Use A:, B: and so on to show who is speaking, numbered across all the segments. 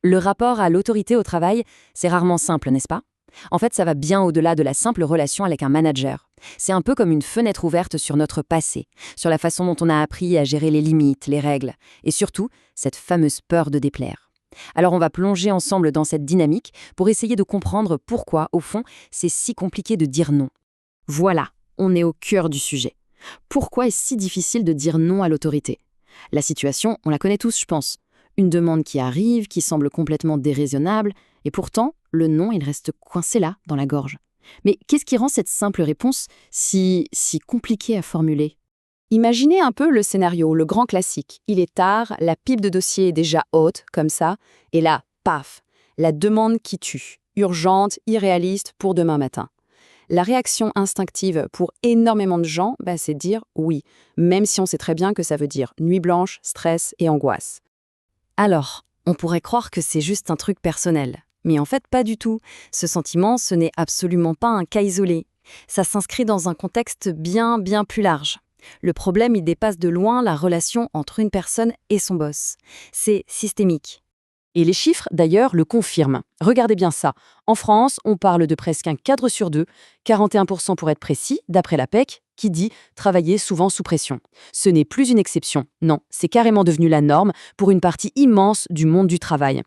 A: Le rapport à l'autorité au travail, c'est rarement simple, n'est-ce pas? En fait, ça va bien au-delà de la simple relation avec un manager. C'est un peu comme une fenêtre ouverte sur notre passé, sur la façon dont on a appris à gérer les limites, les règles, et surtout, cette fameuse peur de déplaire. Alors on va plonger ensemble dans cette dynamique pour essayer de comprendre pourquoi, au fond, c'est si compliqué de dire non. Voilà, on est au cœur du sujet. Pourquoi est-ce si difficile de dire non à l'autorité? La situation, on la connaît tous, je pense. Une demande qui arrive, qui semble complètement déraisonnable, et pourtant, le non, il reste coincé là, dans la gorge. Mais qu'est-ce qui rend cette simple réponse si compliquée à formuler? Imaginez un peu le scénario, le grand classique. Il est tard, la pipe de dossier est déjà haute, comme ça, et là, paf, la demande qui tue, urgente, irréaliste pour demain matin. La réaction instinctive pour énormément de gens, c'est de dire oui, même si on sait très bien que ça veut dire nuit blanche, stress et angoisse. Alors, on pourrait croire que c'est juste un truc personnel. Mais en fait, pas du tout. Ce sentiment, ce n'est absolument pas un cas isolé. Ça s'inscrit dans un contexte bien plus large. Le problème, il dépasse de loin la relation entre une personne et son boss. C'est systémique. Et les chiffres, d'ailleurs, le confirment. Regardez bien ça. En France, on parle de presque un cadre sur deux, 41% pour être précis, d'après l'APEC, qui dit travailler souvent sous pression. Ce n'est plus une exception. Non, c'est carrément devenu la norme pour une partie immense du monde du travail.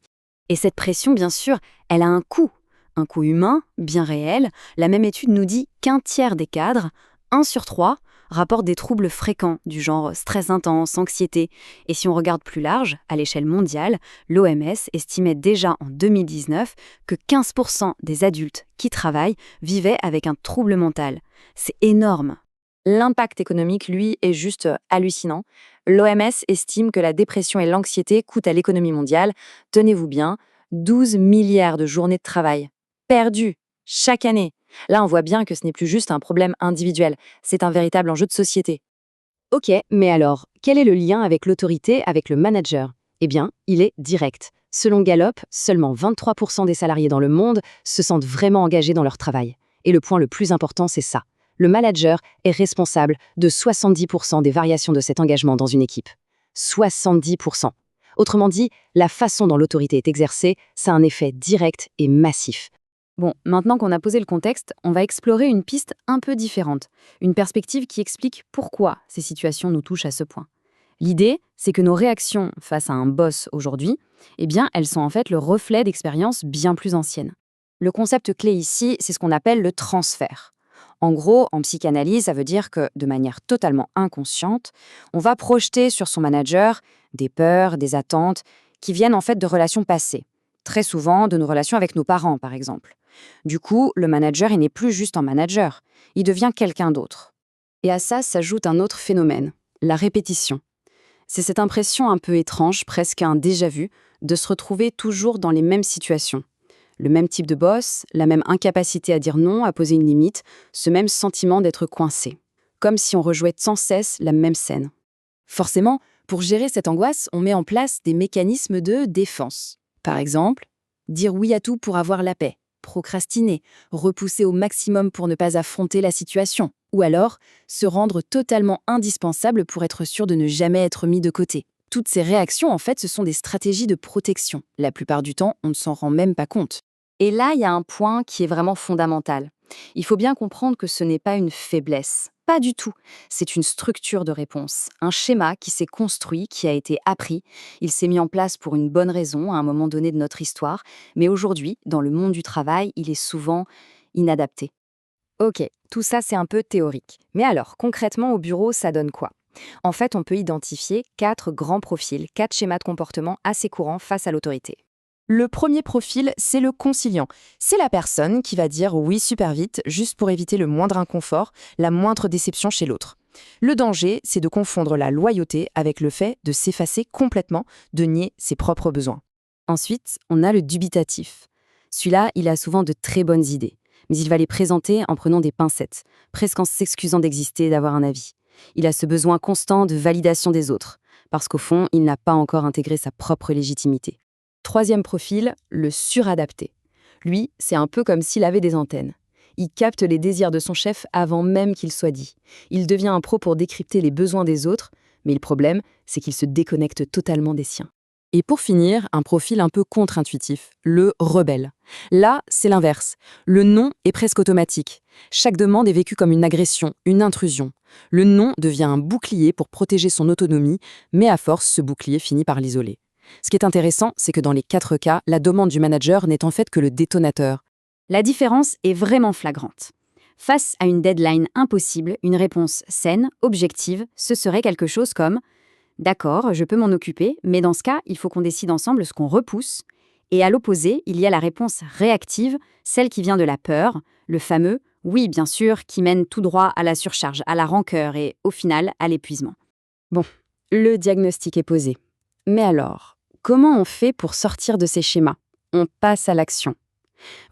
A: Et cette pression, bien sûr, elle a un coût. Un coût humain, bien réel. La même étude nous dit qu'un tiers des cadres, 1 sur 3, rapportent des troubles fréquents du genre stress intense, anxiété. Et si on regarde plus large, à l'échelle mondiale, l'OMS estimait déjà en 2019 que 15% des adultes qui travaillent vivaient avec un trouble mental. C'est énorme. L'impact économique, lui, est juste hallucinant. L'OMS estime que la dépression et l'anxiété coûtent à l'économie mondiale, tenez-vous bien, 12 milliards de journées de travail. Perdues, chaque année. Là, on voit bien que ce n'est plus juste un problème individuel, c'est un véritable enjeu de société. Ok, mais alors, quel est le lien avec l'autorité, avec le manager? Eh bien, il est direct. Selon Gallup, seulement 23% des salariés dans le monde se sentent vraiment engagés dans leur travail. Et le point le plus important, c'est ça. Le manager est responsable de 70% des variations de cet engagement dans une équipe. 70%. Autrement dit, la façon dont l'autorité est exercée, ça a un effet direct et massif. Bon, maintenant qu'on a posé le contexte, on va explorer une piste un peu différente, une perspective qui explique pourquoi ces situations nous touchent à ce point. L'idée, c'est que nos réactions face à un boss aujourd'hui, elles sont en fait le reflet d'expériences bien plus anciennes. Le concept clé ici, c'est ce qu'on appelle le transfert. En gros, en psychanalyse, ça veut dire que, de manière totalement inconsciente, on va projeter sur son manager des peurs, des attentes, qui viennent en fait de relations passées. Très souvent, de nos relations avec nos parents, par exemple. Du coup, le manager, il n'est plus juste un manager, il devient quelqu'un d'autre. Et à ça s'ajoute un autre phénomène, la répétition. C'est cette impression un peu étrange, presque un déjà-vu, de se retrouver toujours dans les mêmes situations. Le même type de boss, la même incapacité à dire non, à poser une limite, ce même sentiment d'être coincé. Comme si on rejouait sans cesse la même scène. Forcément, pour gérer cette angoisse, on met en place des mécanismes de défense. Par exemple, dire oui à tout pour avoir la paix, procrastiner, repousser au maximum pour ne pas affronter la situation, ou alors se rendre totalement indispensable pour être sûr de ne jamais être mis de côté. Toutes ces réactions, en fait, ce sont des stratégies de protection. La plupart du temps, on ne s'en rend même pas compte. Et là, il y a un point qui est vraiment fondamental. Il faut bien comprendre que ce n'est pas une faiblesse. Pas du tout. C'est une structure de réponse, un schéma qui s'est construit, qui a été appris. Il s'est mis en place pour une bonne raison à un moment donné de notre histoire, mais aujourd'hui, dans le monde du travail, il est souvent inadapté. Ok, tout ça c'est un peu théorique. Mais alors, concrètement au bureau, ça donne quoi? En fait, on peut identifier 4 grands profils, 4 schémas de comportement assez courants face à l'autorité. Le premier profil, c'est le conciliant. C'est la personne qui va dire oui super vite, juste pour éviter le moindre inconfort, la moindre déception chez l'autre. Le danger, c'est de confondre la loyauté avec le fait de s'effacer complètement, de nier ses propres besoins. Ensuite, on a le dubitatif. Celui-là, il a souvent de très bonnes idées, mais il va les présenter en prenant des pincettes, presque en s'excusant d'exister et d'avoir un avis. Il a ce besoin constant de validation des autres, parce qu'au fond, il n'a pas encore intégré sa propre légitimité. Troisième profil, le suradapté. Lui, c'est un peu comme s'il avait des antennes. Il capte les désirs de son chef avant même qu'ils soient dits. Il devient un pro pour décrypter les besoins des autres, mais le problème, c'est qu'il se déconnecte totalement des siens.
B: Et pour finir, un profil un peu contre-intuitif, le rebelle. Là, c'est l'inverse. Le non est presque automatique. Chaque demande est vécue comme une agression, une intrusion. Le non devient un bouclier pour protéger son autonomie, mais à force, ce bouclier finit par l'isoler. Ce qui est intéressant, c'est que dans les 4 cas, la demande du manager n'est en fait que le détonateur.
A: La différence est vraiment flagrante. Face à une deadline impossible, une réponse saine, objective, ce serait quelque chose comme « D'accord, je peux m'en occuper, mais dans ce cas, il faut qu'on décide ensemble ce qu'on repousse. » Et à l'opposé, il y a la réponse réactive, celle qui vient de la peur, le fameux « oui, bien sûr » qui mène tout droit à la surcharge, à la rancœur et, au final, à l'épuisement.
B: Bon, le diagnostic est posé. Mais alors, comment on fait pour sortir de ces schémas? On passe à l'action.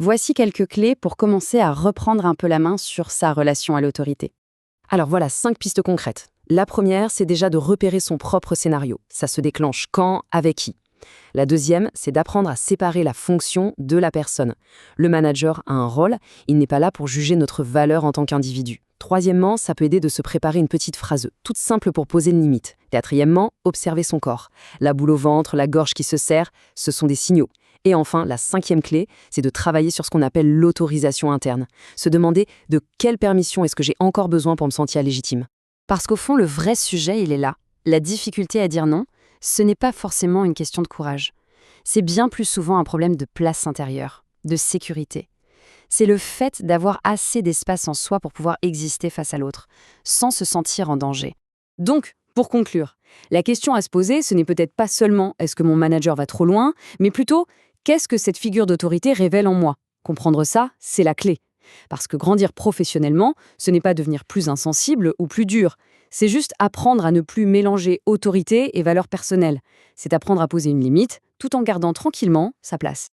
B: Voici quelques clés pour commencer à reprendre un peu la main sur sa relation à l'autorité. Alors voilà, 5 pistes concrètes. La première, c'est déjà de repérer son propre scénario. Ça se déclenche quand, avec qui. La deuxième, c'est d'apprendre à séparer la fonction de la personne. Le manager a un rôle, il n'est pas là pour juger notre valeur en tant qu'individu. Troisièmement, ça peut aider de se préparer une petite phrase, toute simple pour poser une limite. Quatrièmement, observer son corps. La boule au ventre, la gorge qui se serre, ce sont des signaux. Et enfin, la 5e clé, c'est de travailler sur ce qu'on appelle l'autorisation interne. Se demander de quelle permission est-ce que j'ai encore besoin pour me sentir légitime. Parce qu'au fond, le vrai sujet, il est là. La difficulté à dire non, ce n'est pas forcément une question de courage. C'est bien plus souvent un problème de place intérieure, de sécurité. C'est le fait d'avoir assez d'espace en soi pour pouvoir exister face à l'autre, sans se sentir en danger. Donc, pour conclure, la question à se poser, ce n'est peut-être pas seulement est-ce que mon manager va trop loin, mais plutôt qu'est-ce que cette figure d'autorité révèle en moi? Comprendre ça, c'est la clé. Parce que grandir professionnellement, ce n'est pas devenir plus insensible ou plus dur. C'est juste apprendre à ne plus mélanger autorité et valeurs personnelles. C'est apprendre à poser une limite tout en gardant tranquillement sa place.